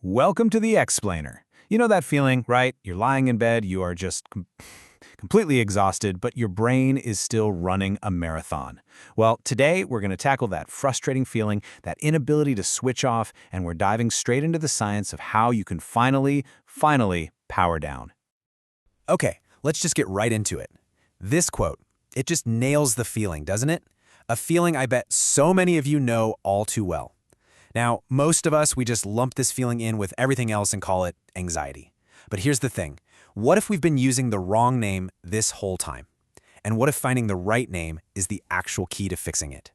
Welcome to the Explainer. You know that feeling, right? You're lying in bed, you are just completely exhausted, but your brain is still running a marathon. Well, today we're going to tackle that frustrating feeling, that inability to switch off, and we're diving straight into the science of how you can finally power down. Okay, let's just get right into it. This quote, it just nails the feeling, doesn't it? A feeling I bet so many of you know all too well. Now, most of us, we just lump this feeling in with everything else and call it anxiety. But here's the thing. What if we've been using the wrong name this whole time? And what if finding the right name is the actual key to fixing it?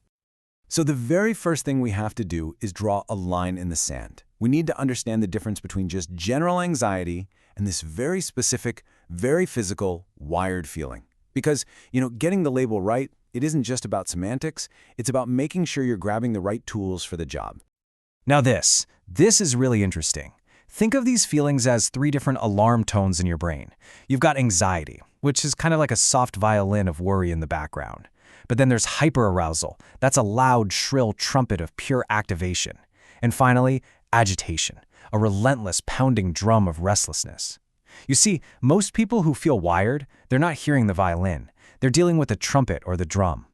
So the very first thing we have to do is draw a line in the sand. We need to understand the difference between just general anxiety and this very specific, very physical, wired feeling. Because, getting the label right, it isn't just about semantics, it's about making sure you're grabbing the right tools for the job. Now this is really interesting. Think of these feelings as three different alarm tones in your brain. You've got anxiety, which is kind of like a soft violin of worry in the background. But then there's hyperarousal. That's a loud, shrill trumpet of pure activation. And finally, agitation, a relentless pounding drum of restlessness. You see, most people who feel wired, they're not hearing the violin. They're dealing with the trumpet or the drum.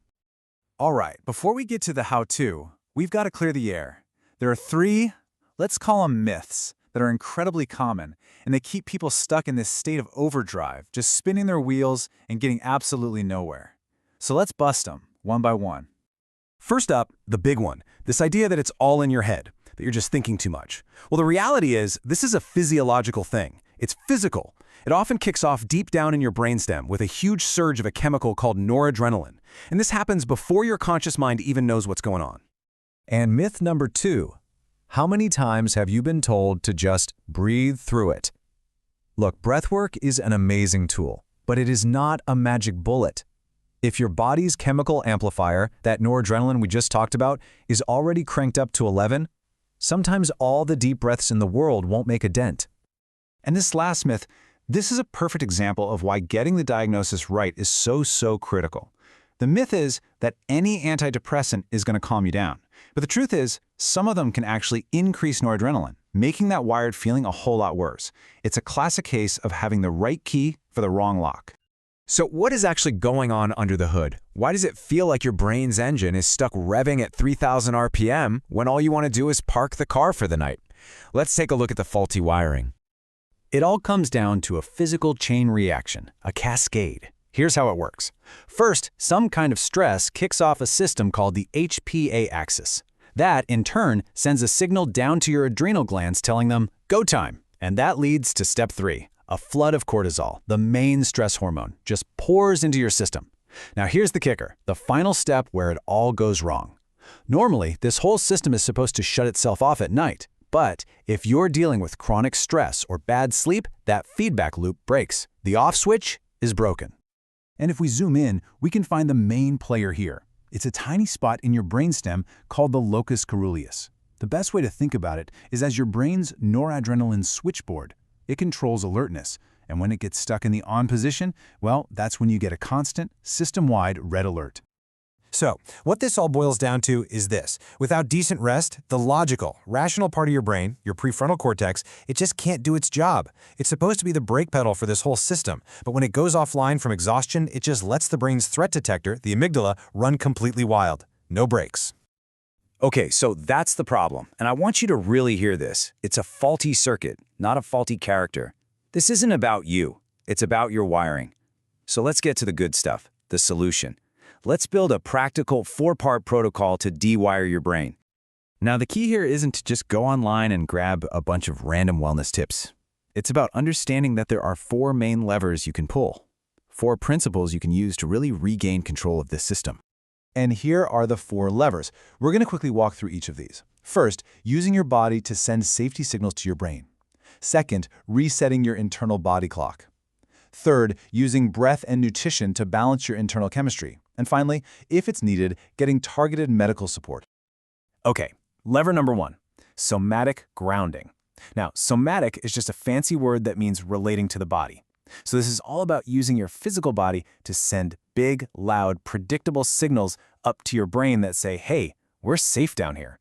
All right, before we get to the how-to, we've got to clear the air. There are three, let's call them myths, that are incredibly common, and they keep people stuck in this state of overdrive, just spinning their wheels and getting absolutely nowhere. So let's bust them, one by one. First up, the big one, this idea that it's all in your head, that you're just thinking too much. Well, the reality is, this is a physiological thing. It's physical. It often kicks off deep down in your brainstem with a huge surge of a chemical called noradrenaline. And this happens before your conscious mind even knows what's going on. And myth number 2, how many times have you been told to just breathe through it? Look, breathwork is an amazing tool, but it is not a magic bullet. If your body's chemical amplifier, that noradrenaline we just talked about, is already cranked up to 11, sometimes all the deep breaths in the world won't make a dent. And this last myth, this is a perfect example of why getting the diagnosis right is so critical. The myth is that any antidepressant is going to calm you down. But the truth is, some of them can actually increase noradrenaline, making that wired feeling a whole lot worse. It's a classic case of having the right key for the wrong lock. So what is actually going on under the hood? Why does it feel like your brain's engine is stuck revving at 3,000 RPM when all you want to do is park the car for the night? Let's take a look at the faulty wiring. It all comes down to a physical chain reaction, a cascade. Here's how it works. First, some kind of stress kicks off a system called the HPA axis. That, in turn, sends a signal down to your adrenal glands telling them, go time. And that leads to step 3. A flood of cortisol, the main stress hormone, just pours into your system. Now here's the kicker, the final step where it all goes wrong. Normally, this whole system is supposed to shut itself off at night. But if you're dealing with chronic stress or bad sleep, that feedback loop breaks. The off switch is broken. And if we zoom in, we can find the main player here. It's a tiny spot in your brainstem called the locus coeruleus. The best way to think about it is as your brain's noradrenaline switchboard. It controls alertness, and when it gets stuck in the on position, well, that's when you get a constant, system-wide red alert. So, what this all boils down to is this. Without decent rest, the logical, rational part of your brain, your prefrontal cortex, it just can't do its job. It's supposed to be the brake pedal for this whole system, but when it goes offline from exhaustion, it just lets the brain's threat detector, the amygdala, run completely wild. No brakes. Okay, so that's the problem, and I want you to really hear this. It's a faulty circuit, not a faulty character. This isn't about you, it's about your wiring. So let's get to the good stuff, the solution. Let's build a practical 4-part protocol to de-wire your brain. Now, the key here isn't to just go online and grab a bunch of random wellness tips. It's about understanding that there are 4 main levers you can pull, 4 principles you can use to really regain control of this system. And here are the 4 levers. We're going to quickly walk through each of these. First, using your body to send safety signals to your brain. Second, resetting your internal body clock. Third, using breath and nutrition to balance your internal chemistry. And finally, if it's needed, getting targeted medical support. Okay, lever number 1, somatic grounding. Now, somatic is just a fancy word that means relating to the body. So this is all about using your physical body to send big, loud, predictable signals up to your brain that say, hey, we're safe down here.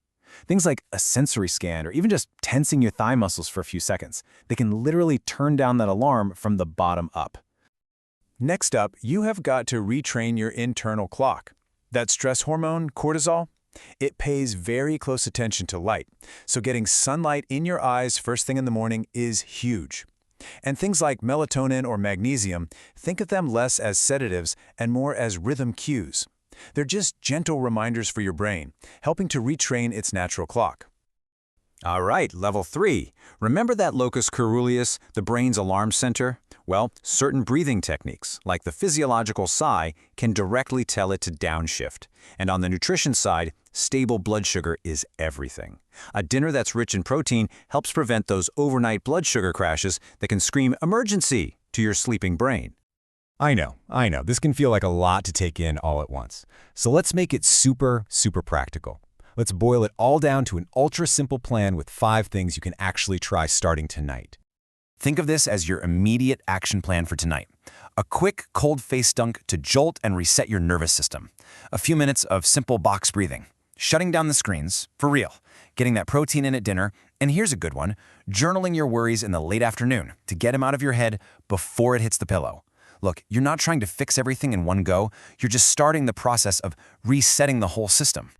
Things like a sensory scan or even just tensing your thigh muscles for a few seconds. They can literally turn down that alarm from the bottom up. Next up, you have got to retrain your internal clock. That stress hormone, cortisol, it pays very close attention to light, so getting sunlight in your eyes first thing in the morning is huge. And things like melatonin or magnesium, think of them less as sedatives and more as rhythm cues. They're just gentle reminders for your brain, helping to retrain its natural clock. All right, level 3. Remember that locus coeruleus, the brain's alarm center? Well, certain breathing techniques, like the physiological sigh, can directly tell it to downshift. And on the nutrition side, stable blood sugar is everything. A dinner that's rich in protein helps prevent those overnight blood sugar crashes that can scream emergency to your sleeping brain. I know. This can feel like a lot to take in all at once. So let's make it super practical. Let's boil it all down to an ultra-simple plan with 5 things you can actually try starting tonight. Think of this as your immediate action plan for tonight. A quick, cold face dunk to jolt and reset your nervous system. A few minutes of simple box breathing. Shutting down the screens, for real. Getting that protein in at dinner. And here's a good one, journaling your worries in the late afternoon to get them out of your head before it hits the pillow. Look, you're not trying to fix everything in one go. You're just starting the process of resetting the whole system.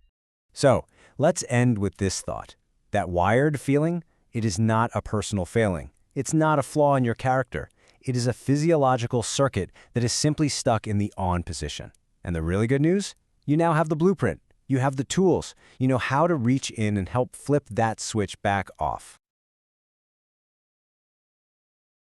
So, let's end with this thought. That wired feeling, it is not a personal failing. It's not a flaw in your character. It is a physiological circuit that is simply stuck in the on position. And the really good news? You now have the blueprint. You have the tools. You know how to reach in and help flip that switch back off.